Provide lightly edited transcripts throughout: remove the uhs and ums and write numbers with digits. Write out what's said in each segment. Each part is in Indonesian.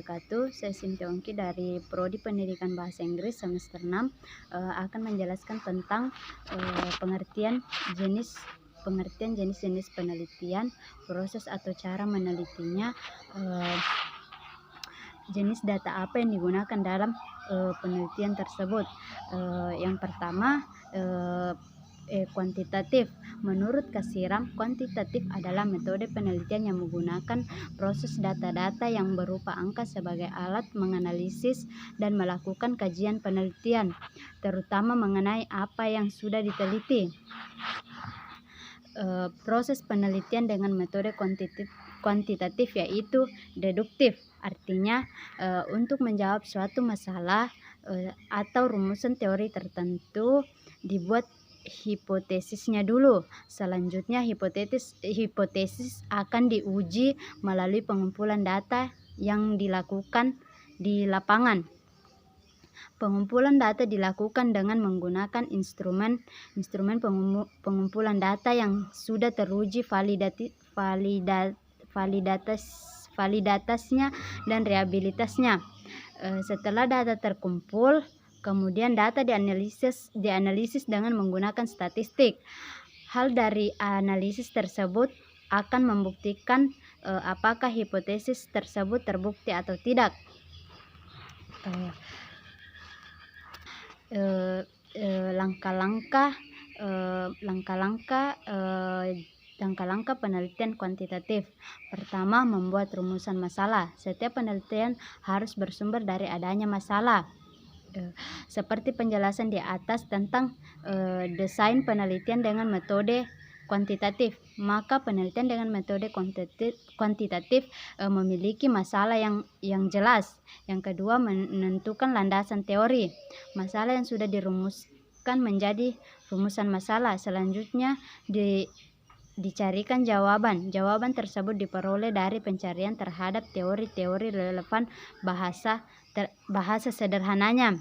wabarakatuh. Saya Sintia Ongki dari Prodi Pendidikan Bahasa Inggris semester 6 akan menjelaskan tentang pengertian jenis-jenis penelitian, proses atau cara menelitinya, jenis data apa yang digunakan dalam penelitian tersebut. Yang pertama, kuantitatif. Menurut Kasiram, kuantitatif adalah metode penelitian yang menggunakan proses data-data yang berupa angka sebagai alat menganalisis dan melakukan kajian penelitian, terutama mengenai apa yang sudah diteliti. Proses penelitian dengan metode kuantitatif yaitu deduktif, artinya untuk menjawab suatu masalah atau rumusan teori tertentu dibuat hipotesisnya dulu. Selanjutnya hipotesis akan diuji melalui pengumpulan data yang dilakukan di lapangan. Pengumpulan data dilakukan dengan menggunakan instrumen pengumpulan data yang sudah teruji validitasnya dan reliabilitasnya. Setelah data terkumpul, kemudian data dianalisis dengan menggunakan statistik. Hal dari analisis tersebut akan membuktikan apakah hipotesis tersebut terbukti atau tidak. Langkah-langkah penelitian kuantitatif. Pertama, membuat rumusan masalah. Setiap penelitian harus bersumber dari adanya masalah. Seperti penjelasan di atas tentang desain penelitian dengan metode kuantitatif, maka penelitian dengan metode kuantitatif memiliki masalah yang jelas. Yang kedua, menentukan landasan teori. Masalah yang sudah dirumuskan menjadi rumusan masalah. Selanjutnya dicarikan jawaban. Jawaban tersebut diperoleh dari pencarian terhadap teori-teori relevan bahasa sederhananya.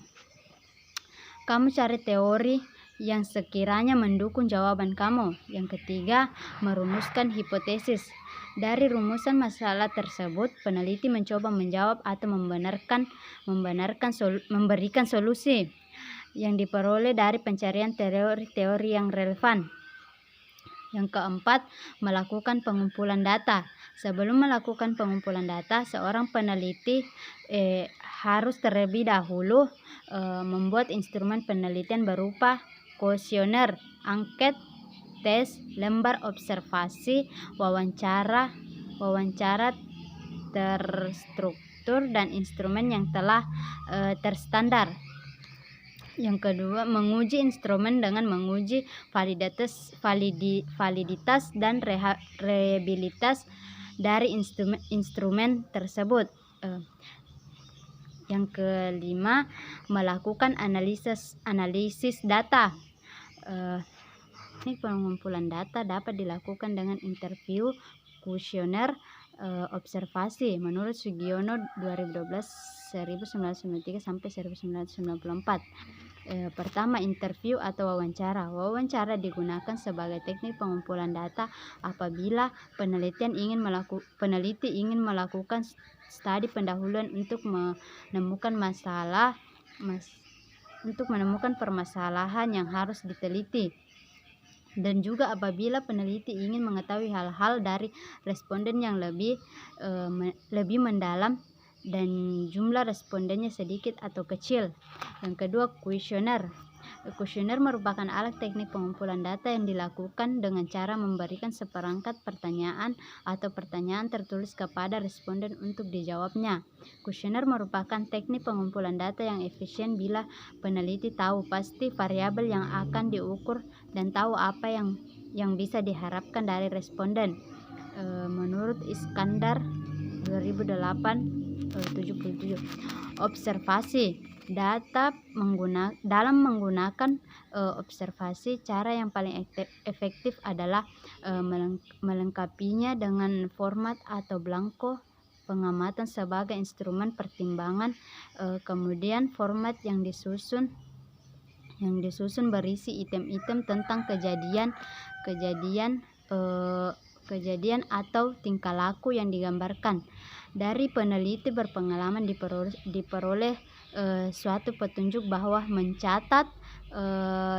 Kamu cari teori yang sekiranya mendukung jawaban kamu. Yang ketiga, merumuskan hipotesis. Dari rumusan masalah tersebut, peneliti mencoba menjawab atau memberikan solusi yang diperoleh dari pencarian teori-teori yang relevan. Yang keempat, melakukan pengumpulan data. Sebelum melakukan pengumpulan data, seorang peneliti harus terlebih dahulu membuat instrumen penelitian berupa kuesioner, angket, tes, lembar observasi, wawancara terstruktur, dan instrumen yang telah terstandar. Yang kedua, menguji instrumen dengan menguji validitas dan reliabilitas dari instrumen tersebut. Yang kelima, melakukan analisis data. Ini pengumpulan data dapat dilakukan dengan interview, kuesioner, observasi. Menurut Sugiono 2012 1993 sampai 1994. Pertama, interview atau wawancara. Wawancara digunakan sebagai teknik pengumpulan data apabila peneliti ingin melakukan studi pendahuluan untuk menemukan permasalahan yang harus diteliti, dan juga apabila peneliti ingin mengetahui hal-hal dari responden yang lebih mendalam dan jumlah respondennya sedikit atau kecil. Yang kedua, kuesioner. Kuesioner merupakan alat teknik pengumpulan data yang dilakukan dengan cara memberikan seperangkat pertanyaan atau pertanyaan tertulis kepada responden untuk dijawabnya. Kuesioner merupakan teknik pengumpulan data yang efisien bila peneliti tahu pasti variabel yang akan diukur dan tahu apa yang bisa diharapkan dari responden. Menurut Iskandar 2008 77. Observasi data dalam menggunakan observasi, cara yang paling efektif adalah melengkapinya dengan format atau blanko pengamatan sebagai instrumen pertimbangan. Kemudian format yang disusun berisi item-item tentang kejadian kejadian atau tingkah laku yang digambarkan. Dari peneliti berpengalaman diperoleh suatu petunjuk bahwa mencatat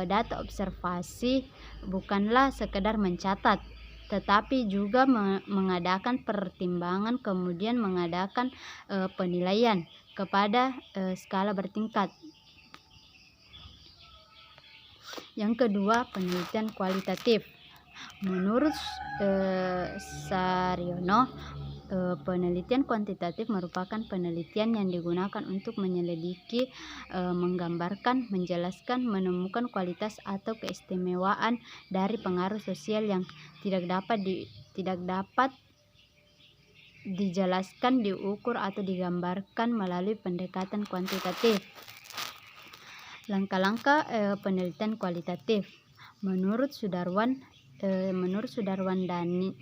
data observasi bukanlah sekedar mencatat, tetapi juga mengadakan pertimbangan, kemudian mengadakan penilaian kepada skala bertingkat. Yang kedua, penelitian kualitatif. Menurut Saryono, penelitian kuantitatif merupakan penelitian yang digunakan untuk menyelidiki, menggambarkan, menjelaskan, menemukan kualitas atau keistimewaan dari pengaruh sosial yang tidak dapat dijelaskan, diukur, atau digambarkan melalui pendekatan kuantitatif. Langkah-langkah penelitian kualitatif. Menurut Sudarwan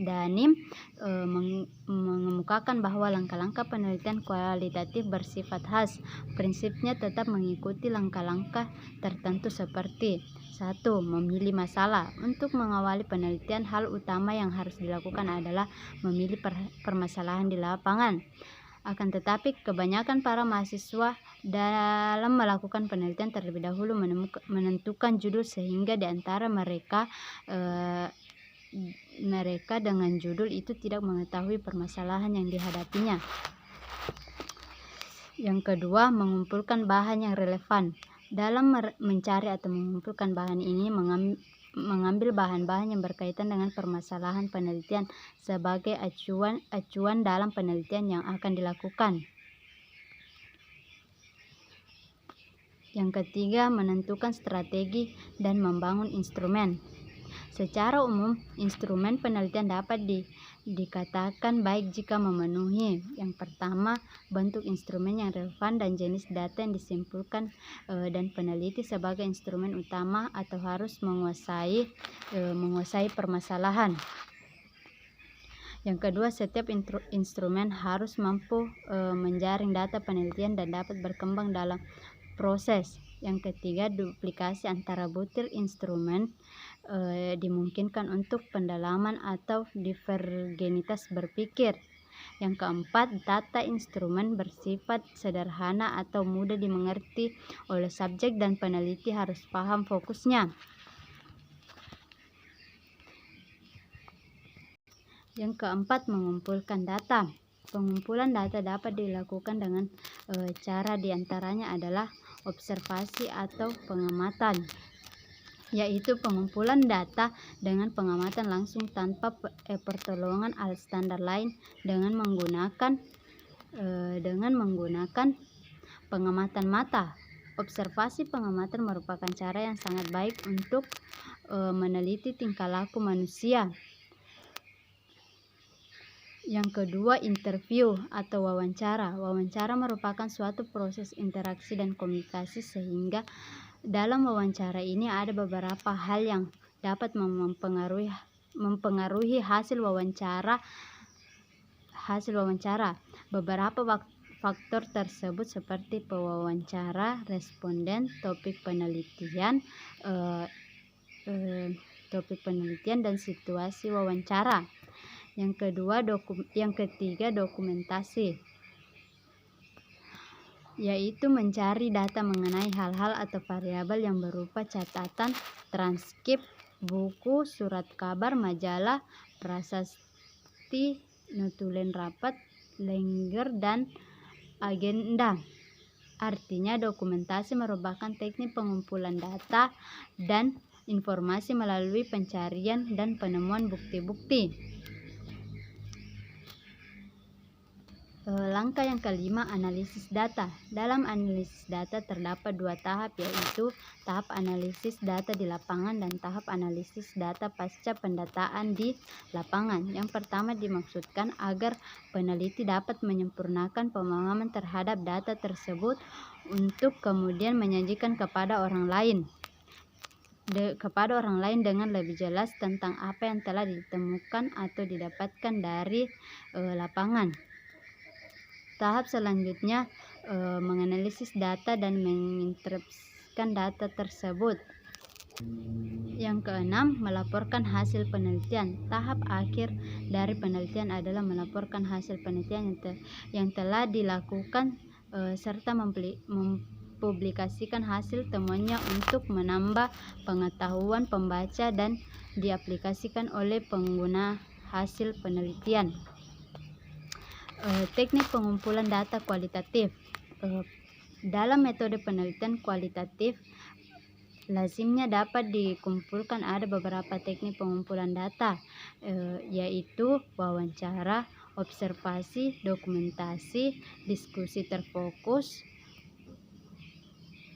Dhanim mengemukakan bahwa langkah-langkah penelitian kualitatif bersifat khas. Prinsipnya tetap mengikuti langkah-langkah tertentu seperti: 1. Memilih masalah. Untuk mengawali penelitian, hal utama yang harus dilakukan adalah memilih permasalahan di lapangan. Akan tetapi, kebanyakan para mahasiswa dalam melakukan penelitian terlebih dahulu menentukan judul, sehingga di antara mereka dengan judul itu tidak mengetahui permasalahan yang dihadapinya. Yang kedua, mengumpulkan bahan yang relevan. Dalam mencari atau mengumpulkan bahan ini, mengambil bahan-bahan yang berkaitan dengan permasalahan penelitian sebagai acuan dalam penelitian yang akan dilakukan. Yang ketiga, menentukan strategi dan membangun instrumen. Secara umum, instrumen penelitian dapat dikatakan baik jika memenuhi: yang pertama, bentuk instrumen yang relevan dan jenis data yang disimpulkan, dan peneliti sebagai instrumen utama atau harus menguasai permasalahan. Yang kedua, setiap instrumen harus mampu menjaring data penelitian dan dapat berkembang dalam proses. Yang ketiga, duplikasi antara butir instrumen dimungkinkan untuk pendalaman atau divergenitas berpikir. Yang keempat, data instrumen bersifat sederhana atau mudah dimengerti oleh subjek dan peneliti harus paham fokusnya. Yang keempat, mengumpulkan data. Pengumpulan data dapat dilakukan dengan cara diantaranya adalah observasi atau pengamatan, yaitu pengumpulan data dengan pengamatan langsung tanpa pertolongan alat standar lain dengan menggunakan pengamatan mata. Observasi pengamatan merupakan cara yang sangat baik untuk meneliti tingkah laku manusia. Yang kedua, interview atau wawancara. Wawancara merupakan suatu proses interaksi dan komunikasi, sehingga dalam wawancara ini ada beberapa hal yang dapat mempengaruhi hasil wawancara. Beberapa faktor tersebut seperti pewawancara, responden, topik penelitian, dan situasi wawancara. Yang ketiga, dokumentasi, yaitu mencari data mengenai hal-hal atau variabel yang berupa catatan, transkrip, buku, surat kabar, majalah, prasasti, notulen rapat, lengger, dan agenda. Artinya, dokumentasi merupakan teknik pengumpulan data dan informasi melalui pencarian dan penemuan bukti-bukti. Langkah yang kelima, analisis data. Dalam analisis data terdapat dua tahap, yaitu tahap analisis data di lapangan dan tahap analisis data pasca pendataan di lapangan. Yang pertama dimaksudkan agar peneliti dapat menyempurnakan pemahaman terhadap data tersebut untuk kemudian menyajikan kepada orang lain dengan lebih jelas tentang apa yang telah ditemukan atau didapatkan dari lapangan. Tahap selanjutnya menganalisis data dan menginterpretasikan data tersebut. Yang keenam, melaporkan hasil penelitian. Tahap akhir dari penelitian adalah melaporkan hasil penelitian yang telah dilakukan serta mempublikasikan hasil temuannya untuk menambah pengetahuan pembaca dan diaplikasikan oleh pengguna hasil penelitian. Teknik pengumpulan data kualitatif. Dalam metode penelitian kualitatif, lazimnya dapat dikumpulkan ada beberapa teknik pengumpulan data, yaitu wawancara, observasi, dokumentasi, diskusi terfokus.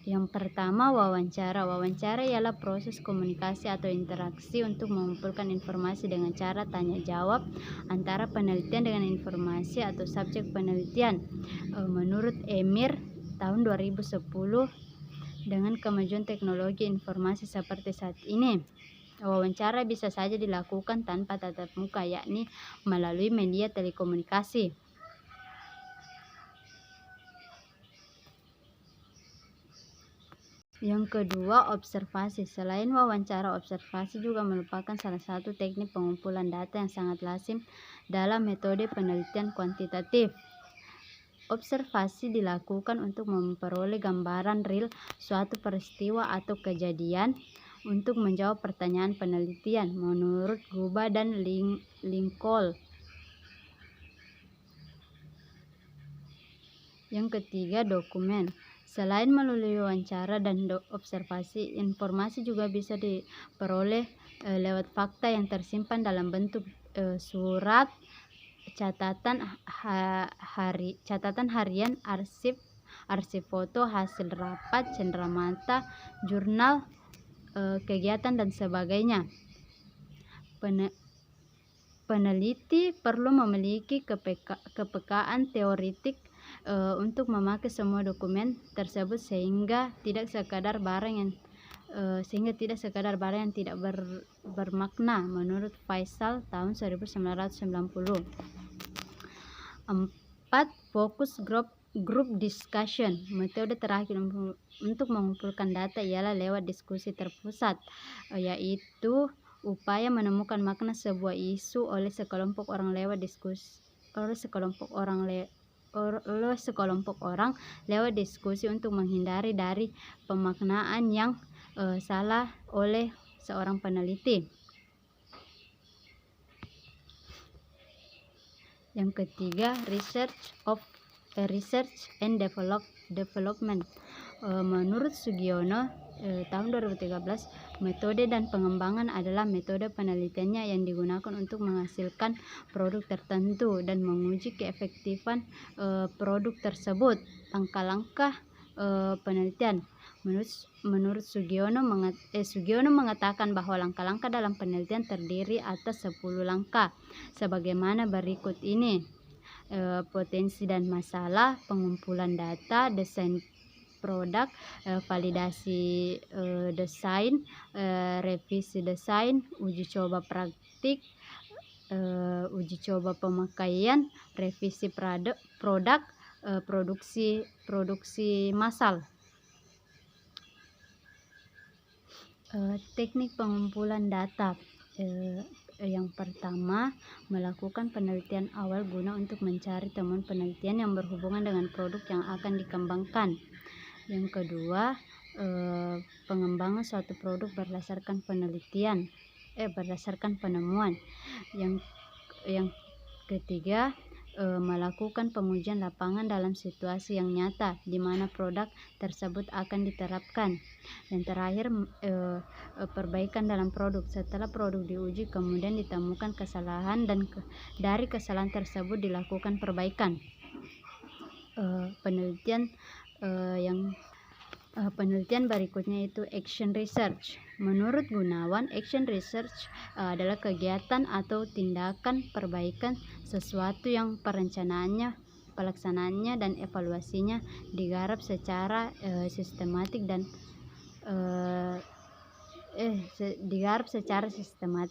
Yang pertama, wawancara. Wawancara ialah proses komunikasi atau interaksi untuk mengumpulkan informasi dengan cara tanya jawab antara penelitian dengan informasi atau subjek penelitian. Menurut Emir tahun 2010, dengan kemajuan teknologi informasi seperti saat ini, wawancara bisa saja dilakukan tanpa tatap muka, yakni melalui media telekomunikasi. Yang kedua, observasi. Selain wawancara, observasi juga merupakan salah satu teknik pengumpulan data yang sangat lazim dalam metode penelitian kuantitatif. Observasi dilakukan untuk memperoleh gambaran real suatu peristiwa atau kejadian untuk menjawab pertanyaan penelitian menurut Guba dan Lincoln. Yang ketiga, dokumen. Selain melalui wawancara dan observasi, informasi juga bisa diperoleh lewat fakta yang tersimpan dalam bentuk surat, catatan harian, arsip foto, hasil rapat, cenderamata, jurnal, kegiatan dan sebagainya. Peneliti perlu memiliki kepekaan teoritik untuk memakai semua dokumen tersebut sehingga tidak sekadar barang yang tidak bermakna, menurut Faisal tahun 1990. 4. Fokus group discussion. Metode terakhir untuk mengumpulkan data ialah lewat diskusi terpusat, yaitu upaya menemukan makna sebuah isu oleh sekelompok orang lewat diskusi untuk menghindari dari pemaknaan yang salah oleh seorang peneliti. Yang ketiga, research and development. Menurut Sugiono tahun 2013, metode dan pengembangan adalah metode penelitiannya yang digunakan untuk menghasilkan produk tertentu dan menguji keefektifan produk tersebut. Langkah-langkah penelitian. Menurut Sugiono mengatakan bahwa langkah-langkah dalam penelitian terdiri atas 10 langkah sebagaimana berikut ini: potensi dan masalah, pengumpulan data, desain produk, validasi desain, revisi desain, uji coba praktik, uji coba pemakaian, revisi produk, produksi massal. Teknik pengumpulan data. Yang pertama, melakukan penelitian awal guna untuk mencari temuan penelitian yang berhubungan dengan produk yang akan dikembangkan. Yang kedua, pengembangan suatu produk berdasarkan penemuan. Yang ketiga, melakukan pengujian lapangan dalam situasi yang nyata di mana produk tersebut akan diterapkan. Dan terakhir, perbaikan dalam produk. Setelah produk diuji, kemudian ditemukan kesalahan dan dari kesalahan tersebut dilakukan perbaikan. Penelitian berikutnya itu action research. Menurut Gunawan, action research adalah kegiatan atau tindakan perbaikan sesuatu yang perencanaannya, pelaksanaannya dan evaluasinya digarap secara sistematik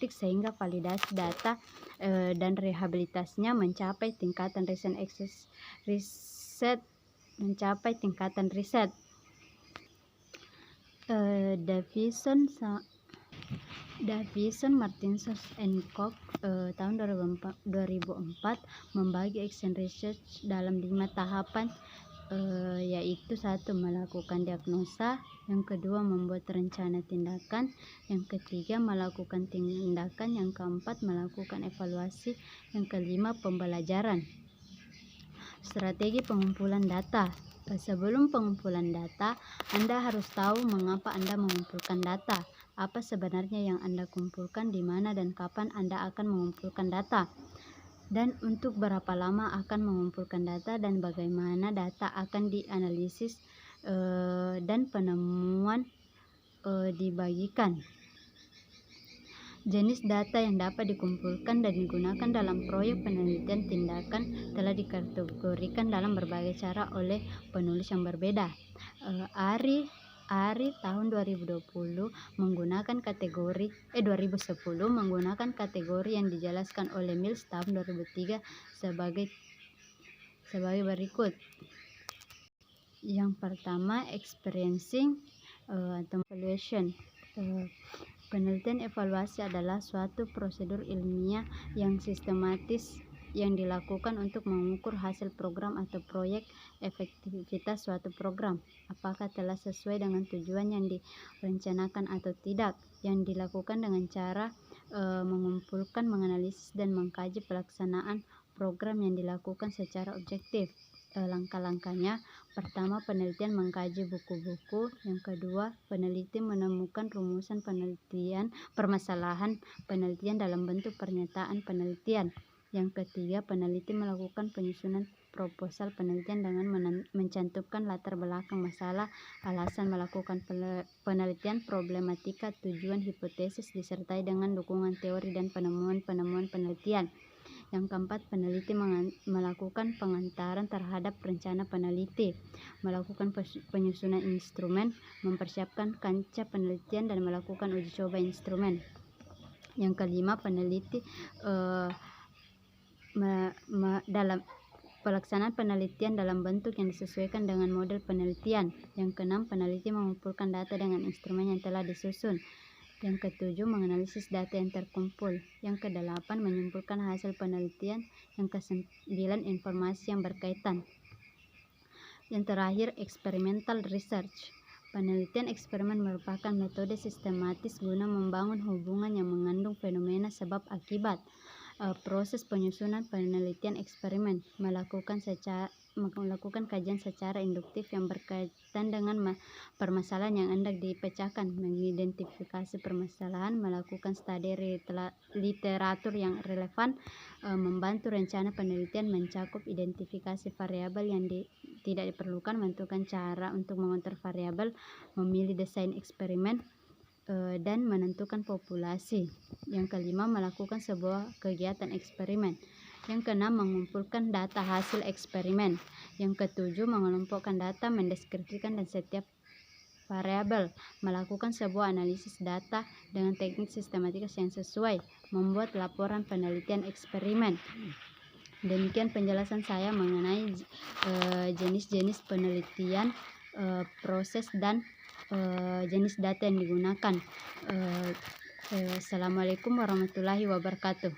sehingga validasi data dan rehabilitasinya mencapai tingkatan riset. Davison, Martinson and Cook tahun 2004 membagi action research dalam 5 tahapan, yaitu 1. Melakukan diagnosa, yang kedua membuat rencana tindakan, yang ketiga melakukan tindakan, yang keempat melakukan evaluasi, yang kelima pembelajaran. Strategi pengumpulan data. Sebelum pengumpulan data, Anda harus tahu mengapa Anda mengumpulkan data, apa sebenarnya yang Anda kumpulkan, di mana dan kapan Anda akan mengumpulkan data, dan untuk berapa lama akan mengumpulkan data, dan bagaimana data akan dianalisis dan penemuan dibagikan. Jenis data yang dapat dikumpulkan dan digunakan dalam proyek penelitian tindakan telah dikategorikan dalam berbagai cara oleh penulis yang berbeda. Ari tahun 2010 menggunakan kategori 2010 menggunakan kategori yang dijelaskan oleh Mills tahun 2003 sebagai berikut. Yang pertama, experiencing atau evaluation. Penelitian evaluasi adalah suatu prosedur ilmiah yang sistematis yang dilakukan untuk mengukur hasil program atau proyek, efektivitas suatu program, apakah telah sesuai dengan tujuan yang direncanakan atau tidak, yang dilakukan dengan cara mengumpulkan, menganalisis, dan mengkaji pelaksanaan program yang dilakukan secara objektif. Langkah-langkahnya: pertama, penelitian mengkaji buku-buku. Yang kedua, peneliti menemukan rumusan penelitian, permasalahan penelitian dalam bentuk pernyataan penelitian. Yang ketiga, peneliti melakukan penyusunan proposal penelitian dengan mencantumkan latar belakang masalah, alasan melakukan penelitian, problematika, tujuan, hipotesis, disertai dengan dukungan teori dan penemuan-penemuan penelitian. Yang keempat, peneliti melakukan pengantaran terhadap rencana peneliti, melakukan penyusunan instrumen, mempersiapkan kancah penelitian, dan melakukan uji coba instrumen. Yang kelima, peneliti dalam pelaksanaan penelitian dalam bentuk yang disesuaikan dengan model penelitian. Yang keenam, peneliti mengumpulkan data dengan instrumen yang telah disusun. Yang ketujuh, menganalisis data yang terkumpul. Yang kedelapan, menyimpulkan hasil penelitian. Yang kesembilan, informasi yang berkaitan. Yang terakhir, experimental research. Penelitian eksperimen merupakan metode sistematis guna membangun hubungan yang mengandung fenomena sebab akibat. Proses penyusunan penelitian eksperimen melakukan kajian secara induktif yang berkaitan dengan permasalahan yang hendak dipecahkan, mengidentifikasi permasalahan, melakukan studi literatur yang relevan, membantu rencana penelitian mencakup identifikasi variabel yang tidak diperlukan, menentukan cara untuk mengontrol variabel, memilih desain eksperimen, dan menentukan populasi. Yang kelima, melakukan sebuah kegiatan eksperimen. Yang keenam, mengumpulkan data hasil eksperimen. Yang ketujuh, mengelompokkan data, mendeskripsikan dan setiap variabel, melakukan sebuah analisis data dengan teknik sistematika yang sesuai, membuat laporan penelitian eksperimen. Demikian penjelasan saya mengenai jenis-jenis penelitian, proses, dan jenis data yang digunakan. Assalamualaikum warahmatullahi wabarakatuh.